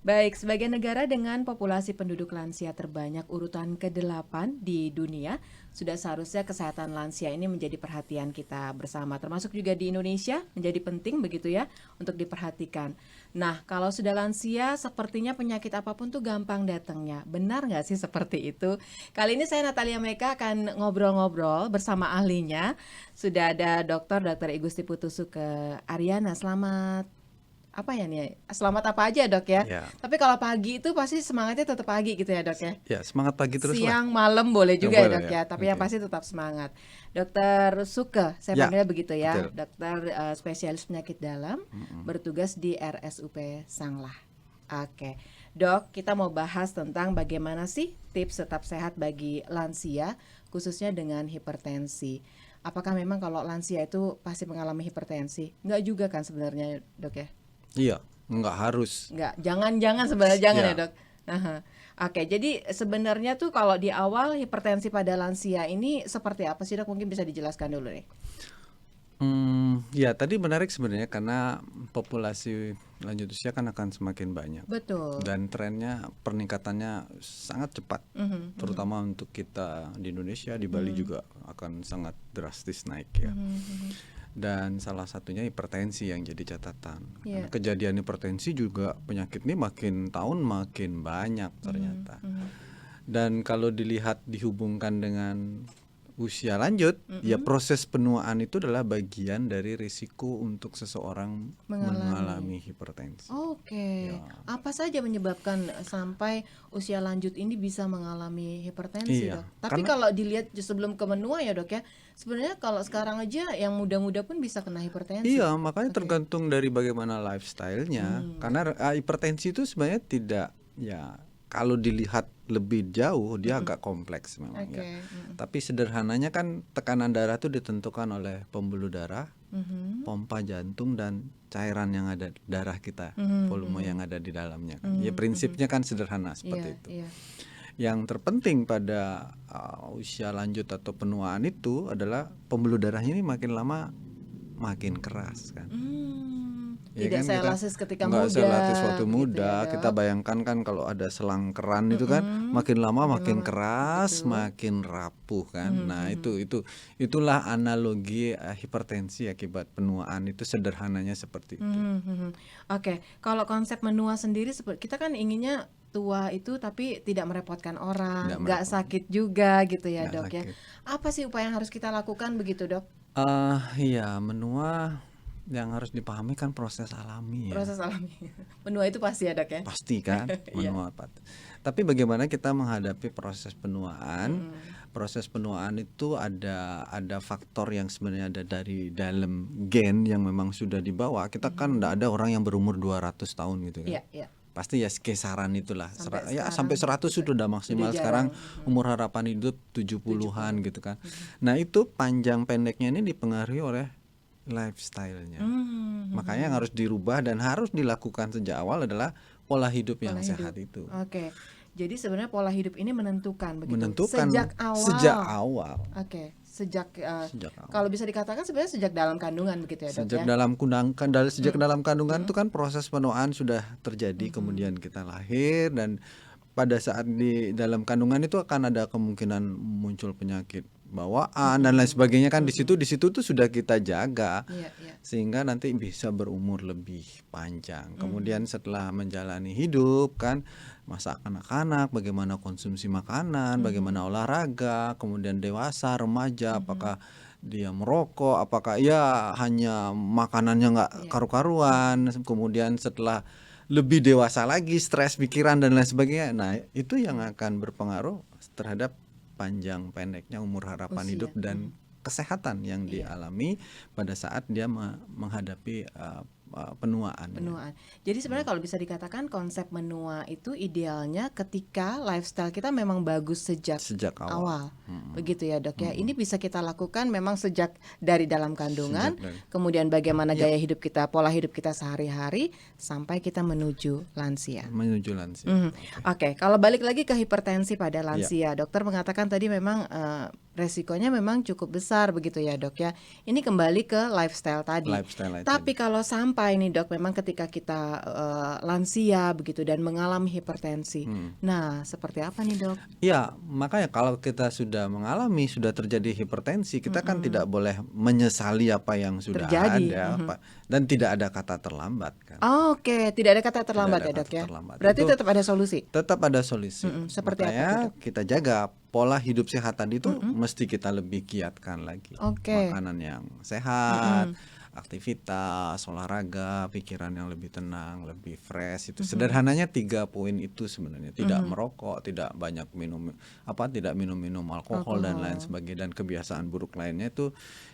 Baik, sebagai negara dengan populasi penduduk lansia terbanyak urutan ke-8 di dunia, sudah seharusnya kesehatan lansia ini menjadi perhatian kita bersama, termasuk juga di Indonesia menjadi penting begitu ya untuk diperhatikan. Nah, kalau sudah lansia, sepertinya penyakit apapun tuh gampang datangnya. Benar nggak sih seperti itu? Kali ini saya Natalia Meka akan ngobrol-ngobrol bersama ahlinya. Sudah ada Dr. Igusti Putusuke Aryana. Selamat apa ya nih? Selamat apa aja dok ya? Ya, Tapi kalau pagi itu pasti semangatnya tetap pagi gitu ya dok ya? ya semangat pagi terus lah. Siang, malam boleh Ya juga ya boleh dok ya. ya, tapi yang Oke. pasti tetap semangat. Dokter Suke, saya Ya, panggilnya begitu ya, betul. dokter spesialis penyakit dalam, Mm-mm. bertugas di RSUP Sanglah. Oke, dok, kita mau bahas tentang bagaimana sih tips tetap sehat bagi lansia, khususnya dengan hipertensi. Apakah memang kalau lansia itu pasti mengalami hipertensi? Enggak juga kan sebenarnya dok ya? Iya, nggak harus. Enggak, jangan sebenarnya jangan ya Ya, dok. Aha. Oke, jadi sebenarnya tuh kalau di awal hipertensi pada lansia ini seperti apa sih dok? Mungkin bisa dijelaskan dulu nih. ya tadi menarik sebenarnya karena populasi lanjut usia kan akan semakin banyak Betul. dan trennya peningkatannya sangat cepat, Mhm, mhm, terutama untuk kita di Indonesia, di Bali mhm, juga akan sangat drastis naik ya. mhm, mhm. Dan salah satunya hipertensi yang jadi catatan. Karena Iya. kejadian hipertensi juga penyakit ini makin tahun makin banyak Mhm, ternyata. mhm, Dan kalau dilihat dihubungkan dengan usia lanjut, ya mhm. proses penuaan itu adalah bagian dari risiko untuk seseorang Mengalami. mengalami hipertensi. Oke, Ya, apa saja menyebabkan sampai usia lanjut ini bisa mengalami hipertensi iya, dok? Tapi karena kalau dilihat sebelum ke menua ya dok ya, sebenarnya kalau sekarang aja yang muda-muda pun bisa kena hipertensi. makanya Oke. tergantung dari bagaimana lifestyle-nya. Hmm. Karena hipertensi itu sebenarnya tidak, ya kalau dilihat lebih jauh dia Mm-mm. agak kompleks memang ya. Oke. Mm-mm. Tapi sederhananya kan tekanan darah itu ditentukan oleh pembuluh darah, Mhm. pompa jantung dan cairan yang ada di darah kita, Mhm, volume yang mhm, ada di dalamnya kan. Ya mhm, mhm. prinsipnya kan sederhana Iya, seperti itu. iya. Yang terpenting pada usia lanjut atau penuaan itu adalah pembuluh darahnya ini makin lama makin keras kan. Ya Tidak kan kita seelasis ketika nggak selatih muda, waktu begitu ya muda, kita dok. bayangkan kan kalau ada selang keran itu kan Mm-mm. makin lama Makin makin lama, keras, betul. makin rapuh kan. Mhm, Nah, mhm. itulah analogi hipertensi akibat penuaan itu sederhananya seperti itu. Mhm, mhm. Oke, kalau konsep menua sendiri kita kan inginnya tua itu tapi tidak merepotkan Tidak orang, nggak merepot, sakit juga gitu ya nggak dok ya. sakit. Apa sih upaya yang harus kita lakukan begitu dok? Iya, menua yang harus dipahami kan proses alami ya. Proses alami. Menua itu pasti ya dok ya. Pasti kan Iya. menua tapi bagaimana kita menghadapi proses penuaan? Mm-mm. Proses penuaan itu ada faktor yang sebenarnya ada dari dalam gen yang memang sudah dibawa. Kita kan Mhm. enggak ada orang yang berumur 200 tahun gitu kan. Iya, iya. Pasti ya kisaran itulah. Sampai Ya sampai sekarang 100 sudah sudah udah maksimal. Sekarang jarang. Mhm. umur harapan hidup 70-an 70. gitu kan. Mhm. Nah, itu panjang pendeknya ini dipengaruhi oleh lifestyle-nya. Makanya yang Mhm. harus dirubah dan harus dilakukan sejak awal adalah pola hidup Pola yang hidup. sehat itu. Oke. Jadi sebenarnya pola hidup ini menentukan begitu Menentukan sejak sejak awal. awal, Oke, sejak sejak awal. kalau bisa dikatakan sebenarnya sejak dalam kandungan begitu ya, Dok Sejak ya? dalam kandungan, sejak Mm, dalam kandungan itu mm, kan proses penuaan sudah terjadi, mhm, kemudian kita lahir dan pada saat di dalam kandungan itu akan ada kemungkinan muncul penyakit bawaan dan lain mhm, sebagainya kan di mhm. situ tuh sudah kita jaga Iya, iya. sehingga nanti bisa berumur lebih panjang. Mhm, Kemudian setelah menjalani hidup kan masa kanak-kanak, bagaimana konsumsi makanan, bagaimana mhm, olahraga, kemudian dewasa, remaja, mhm. apakah dia merokok, apakah ya hanya makanannya nggak Iya. Mhm, karu-karuan, kemudian setelah lebih dewasa lagi, stres pikiran dan lain sebagainya. Nah, itu yang iya. akan berpengaruh terhadap panjang pendeknya umur harapan hidup Usia. dan kesehatan yang Iya. dialami pada saat dia menghadapi penuaan ya. Penuaan. Jadi sebenarnya kalau bisa dikatakan konsep menua itu idealnya ketika lifestyle kita memang bagus sejak Sejak awal. awal. Mm-mm. Begitu ya, Dok ya. Ini Mm-mm. bisa kita lakukan memang sejak dari dalam Sejak kandungan, dari kemudian bagaimana ya gaya hidup kita, pola hidup kita sehari-hari sampai kita menuju lansia. menuju lansia. Mhm. Oke. Oke, kalau balik lagi ke hipertensi pada Ya, lansia, dokter mengatakan tadi memang resikonya memang cukup besar begitu ya dok ya. Ini kembali ke lifestyle tadi. Lifestyle Tapi tadi. kalau sampai nih dok, memang ketika kita lansia begitu dan mengalami hipertensi, nah seperti apa nih dok? Ya, makanya kalau kita sudah terjadi hipertensi, kita kan tidak boleh menyesali apa yang sudah Terjadi. ada, dan tidak ada kata terlambat kan. Oke, tidak ada kata terlambat Tidak ya ada dok kata ya. terlambat. Berarti Itu tetap ada solusi. tetap ada solusi. Seperti apa tuh, Makanya dok? kita jaga pola hidup sehat tadi itu mesti kita lebih giatkan lagi. Oke. Makanan yang sehat, aktivitas, olahraga, pikiran yang lebih tenang, lebih fresh. Itu sederhananya 3 poin itu sebenarnya. Tidak merokok, tidak banyak tidak minum alkohol dan lain sebagainya, dan kebiasaan buruk lainnya itu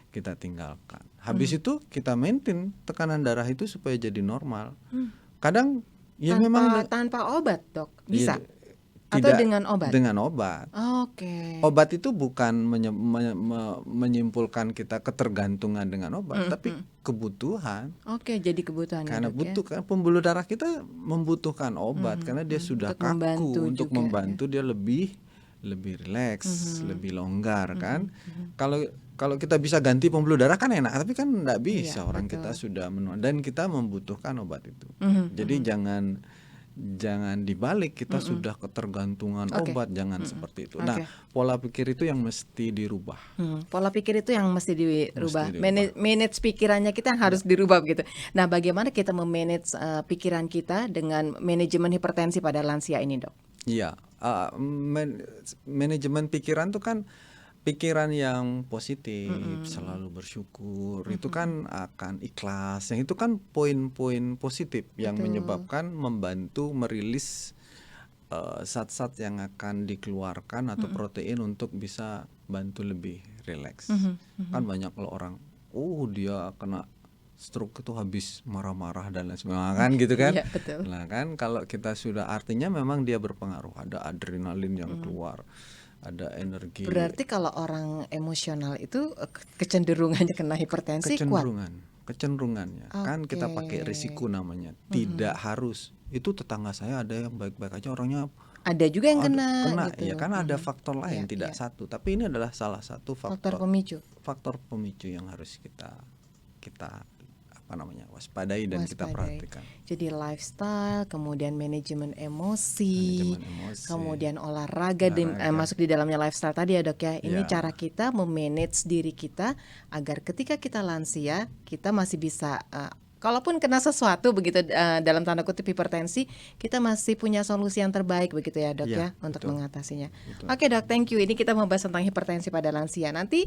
kita tinggalkan. Habis itu kita maintain tekanan darah itu supaya jadi normal. Kadang ya memang Tanpa obat dok, bisa? Iya, Atau tidak dengan obat? dengan obat. Oke. Obat itu bukan menyimpulkan kita ketergantungan dengan obat, tapi kebutuhan. Oke, jadi kebutuhan ya, Karena dok ya. butuh kan pembuluh darah kita membutuhkan obat karena dia sudah Untuk membantu kaku, untuk juga, membantu dia lebih rileks, lebih longgar kan. Kalau kita bisa ganti pembuluh darah kan enak, tapi kan enggak bisa, orang betul. kita sudah dan kita membutuhkan obat itu. Jadi jangan dibalik, kita sudah ketergantungan Oke. obat, jangan seperti itu. Oke. Nah, pola pikir itu yang mesti dirubah. Pola pikir itu yang mesti dirubah. Mesti dirubah. Manage pikirannya kita yang harus dirubah begitu. Nah, bagaimana kita memanage pikiran kita dengan manajemen hipertensi pada lansia ini, dok? Iya, manajemen pikiran tuh kan pikiran yang positif, selalu bersyukur, itu kan akan ikhlas. Yang itu kan poin-poin positif yang menyebabkan membantu merilis zat-zat yang akan dikeluarkan atau protein untuk bisa bantu lebih rileks. Kan banyak kalau orang, dia kena stroke itu habis marah-marah dan lain sebagainya kan gitu kan. Iya, betul. Nah kan kalau kita sudah, artinya memang dia berpengaruh, ada adrenalin yang keluar, ada energi. Berarti kalau orang emosional itu kecenderungannya kena hipertensi kuat. Kecenderungannya kan kita pakai risiko namanya. Tidak harus. Itu tetangga saya ada yang baik-baik aja, orangnya Ada juga yang kena gitu. ya kan ada faktor lain, Iya, tidak iya. satu. Tapi ini adalah salah satu Faktor pemicu. faktor pemicu yang harus kita waspadai dan kita perhatikan. Jadi lifestyle, kemudian manajemen emosi, Emosi. kemudian olahraga. Masuk di dalamnya lifestyle tadi ya dok ya. Ini Ya. cara kita memanage diri kita agar ketika kita lansia kita masih bisa kalaupun kena sesuatu begitu dalam tanda kutip hipertensi, kita masih punya solusi yang terbaik begitu ya dok ya, Ya, untuk betul. mengatasinya. Betul. Oke dok, thank you. Ini kita membahas tentang hipertensi pada lansia. Nanti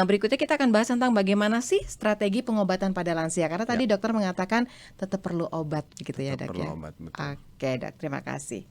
berikutnya kita akan bahas tentang bagaimana sih strategi pengobatan pada lansia. Karena tadi dokter mengatakan tetap perlu obat begitu ya Tetap dok perlu ya. obat, betul. Oke dok, terima kasih.